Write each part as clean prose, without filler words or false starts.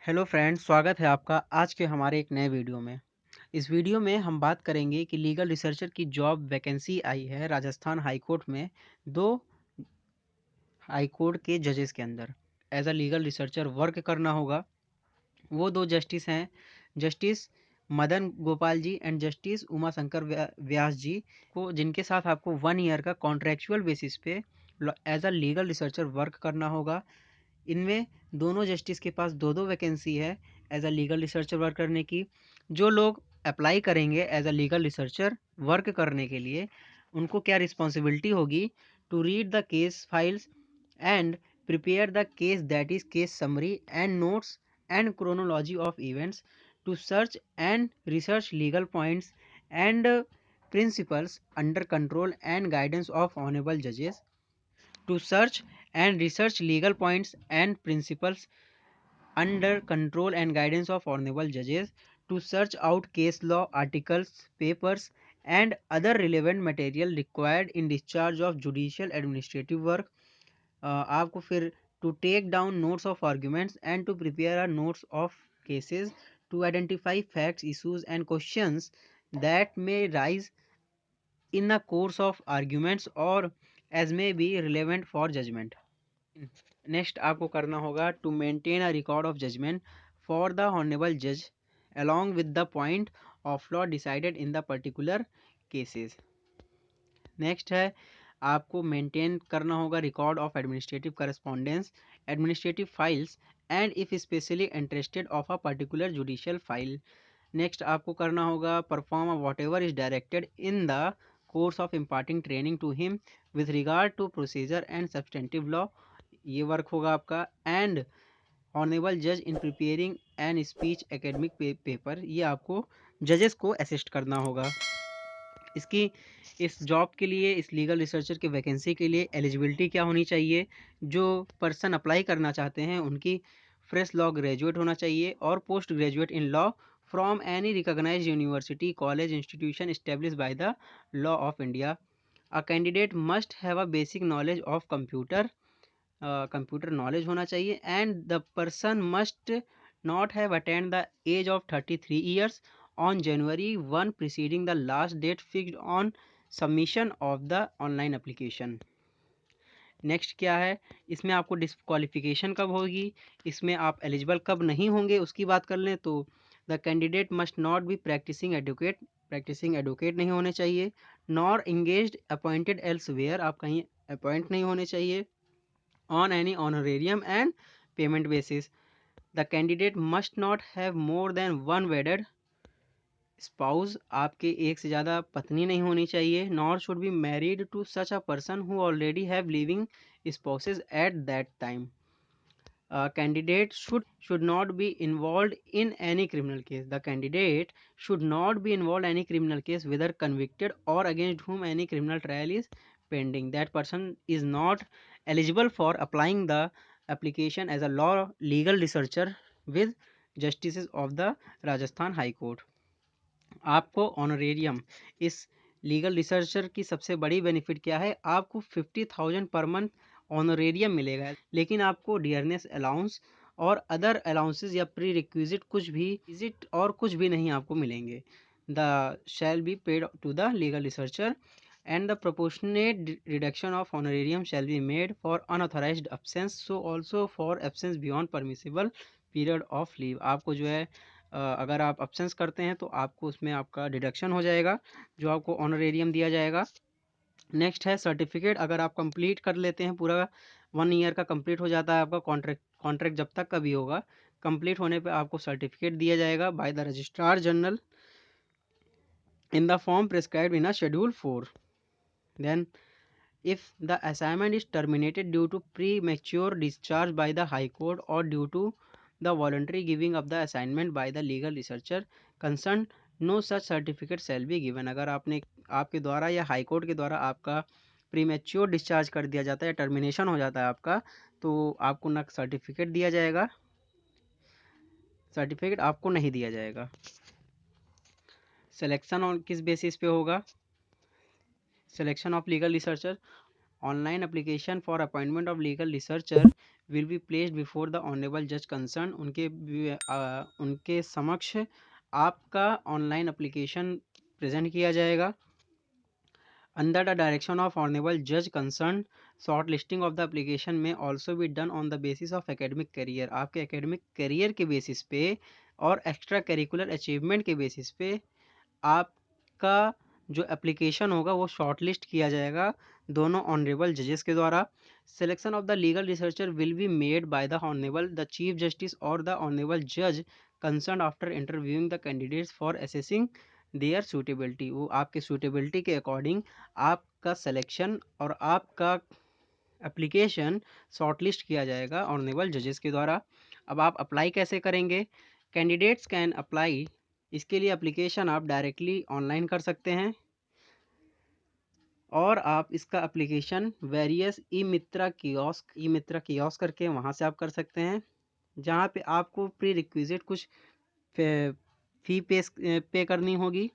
Hello friends, स्वागत है आपका आज के हमारे एक नए वीडियो में। इस वीडियो में हम बात करेंगे कि लीगल रिसर्चर की जॉब वैकेंसी आई है राजस्थान हाई कोर्ट में। दो हाई कोर्ट के जजेस के अंदर as a legal researcher work करना होगा। वो दो जस्टिस हैं, Justice Madan Gopal ji and Justice Uma Shankar Vyas ji को, जिनके साथ आपको 1 ईयर का कॉन्ट्रेक्चुअल बेसिस पे as a legal researcher work करना होगा। इनमें दोनों जस्टिस के पास दो दो वैकेंसी है as a legal researcher work करने की। जो लोग अप्लाई करेंगे as a legal researcher work करने के लिए, उनको क्या रिस्पॉन्सिबिलिटी होगी? To read the case files and prepare the case, that is case summary and notes and chronology of events, to search and research legal points and principles under control and guidance of honorable judges, to search and research legal points and principles under control and guidance of honorable judges, to search out case law articles, papers and other relevant material required in discharge of judicial administrative work। आपको फिर to take down notes of arguments and to prepare a notes of cases, to identify facts, issues and questions that may arise in a course of arguments और as may be relevant for judgment. Next आपको करना होगा to maintain a record of judgment for the honourable जज along with the point of law decided in the particular cases। Next है आपको maintain करना होगा record of administrative correspondence, administrative files and if specially interested of a particular judicial file. Next आपको करना होगा perform whatever is directed in the course of imparting training to him with regard to procedure and substantive law. ये work होगा आपका। And honourable जज in preparing and speech academic paper, ये आपको जजेस को असिस्ट करना होगा। इसकी इस जॉब के लिए, इस लीगल रिसर्चर के वैकेंसी के लिए एलिजिबिलिटी क्या होनी चाहिए? जो पर्सन अप्लाई करना चाहते हैं उनकी फ्रेश लॉ ग्रेजुएट होना चाहिए और post graduate in law from any recognised university, college, institution establish by the law of India. A candidate must have a basic knowledge of computer knowledge होना चाहिए and the person must not have attend the age of 33 years on January 1 preceding the last date fixed on submission of the online application। Next क्या है, इसमें आपको disqualification कब होगी, इसमें आप एलिजिबल कब नहीं होंगे उसकी बात कर लें तो the candidate must not be practising advocate नहीं होने चाहिए, नॉर इंगेज्ड अपॉइंटेड एल्सवेयर, आप कहीं अपॉइंट नहीं होने चाहिए, on any honorarium and payment basis. The candidate must not have more than one wedded spouse, आपके एक से ज़्यादा पत्नी नहीं होनी चाहिए, nor should be married to such a person who already have living spouses at that time. Candidate should not be involved in any criminal case. The candidate should not be involved in any criminal case, whether convicted or against whom any criminal trial is pending. That person is not eligible for applying the application as a law legal researcher with justices of the Rajasthan High Court। आपको honorarium, इस legal researcher की सबसे बड़ी benefit क्या है? आपको 50,000 per month honorarium मिलेगा, लेकिन आपको डियरनेस अलाउंस और अदर अलाउंसेस या प्री रिक्विजिट कुछ भी विजिट और कुछ भी नहीं आपको मिलेंगे। The shall be paid to the legal researcher and the proportionate reduction of honorarium shall be made for unauthorised absence, so also for absence beyond permissible period of leave. आपको जो है अगर आप अब्सेंस करते हैं तो आपको उसमें आपका डिडक्शन हो जाएगा, जो आपको ऑनरेरियम दिया जाएगा। नेक्स्ट है सर्टिफिकेट, अगर आप कंप्लीट कर लेते हैं पूरा 1 ईयर का कंप्लीट हो जाता है आपका कॉन्ट्रैक्ट जब तक का भी होगा, कंप्लीट होने पे आपको सर्टिफिकेट दिया जाएगा by the registrar general in the form prescribed in a schedule 4। Then if the assignment is terminated due to premature discharge by the high court or due to the voluntary giving of the assignment by the legal researcher concerned, no such certificate shall be given। अगर आपके द्वारा या high court के द्वारा आपका premature discharge कर दिया जाता है, टर्मिनेशन हो जाता है आपका, तो आपको ना सर्टिफिकेट दिया जाएगा, सर्टिफिकेट आपको नहीं दिया जाएगा। सिलेक्शन ऑन किस बेसिस पे होगा? Selection of legal researcher online application for appointment of legal researcher will be placed before the honourable जज कंसर्न। उनके समक्ष आपका ऑनलाइन एप्लीकेशन प्रेजेंट किया जाएगा। Under the direction of Honorable Judge concerned, shortlisting of the application may also be done on the basis of academic career। आपके academic career के basis पे और extra curricular achievement के basis पे आपका जो application होगा वो shortlist किया जाएगा दोनों honorable judges के द्वारा। Selection of the legal researcher will be made by the Honorable the Chief Justice or the Honorable Judge concerned after interviewing the candidates for assessing their suitability. वो आपके suitability के according आपका selection और आपका application shortlist किया जाएगा honourable जजेस के द्वारा। अब आप अप्लाई कैसे करेंगे? Candidates can apply. इसके लिए एप्लीकेशन आप डायरेक्टली ऑनलाइन कर सकते हैं और आप इसका एप्लीकेशन वेरियस ई मित्रा कियोस्क करके वहाँ से आप कर सकते हैं, जहाँ पे आपको प्री रिक्विजिट कुछ फी पे करनी होगी।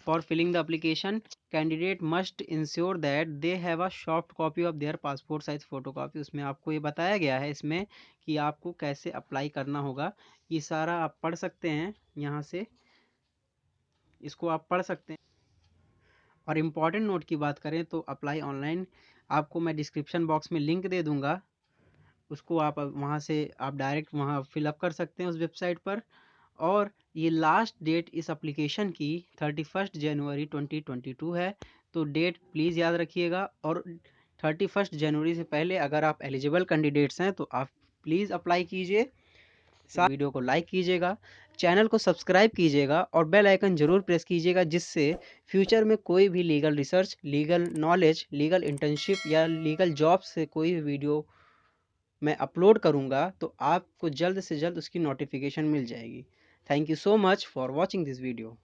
For filling the application, candidate must ensure that they have a soft copy of their passport size photocopy। उसमें आपको ये बताया गया है इसमें कि आपको कैसे अप्लाई करना होगा। ये सारा आप पढ़ सकते हैं, यहाँ से इसको आप पढ़ सकते हैं। और इम्पॉर्टेंट नोट की बात करें तो अप्लाई ऑनलाइन आपको मैं डिस्क्रिप्शन बॉक्स में लिंक दे दूँगा, उसको आप वहाँ से आप डायरेक्ट वहाँ फिलअप कर सकते हैं उस वेबसाइट पर। और ये लास्ट डेट इस एप्लीकेशन की 31 जनवरी 2022 है, तो डेट प्लीज़ याद रखिएगा। और 31 जनवरी से पहले अगर आप एलिजिबल कैंडिडेट्स हैं तो आप प्लीज़ अप्लाई कीजिए। वीडियो को लाइक कीजिएगा, चैनल को सब्सक्राइब कीजिएगा और बेल आइकन ज़रूर प्रेस कीजिएगा, जिससे फ्यूचर में कोई भी legal research, legal knowledge, legal internship या लीगल जॉब से कोई भी वीडियो मैं अपलोड करूँगा तो आपको जल्द से जल्द उसकी नोटिफिकेशन मिल जाएगी। Thank you so much for watching this video.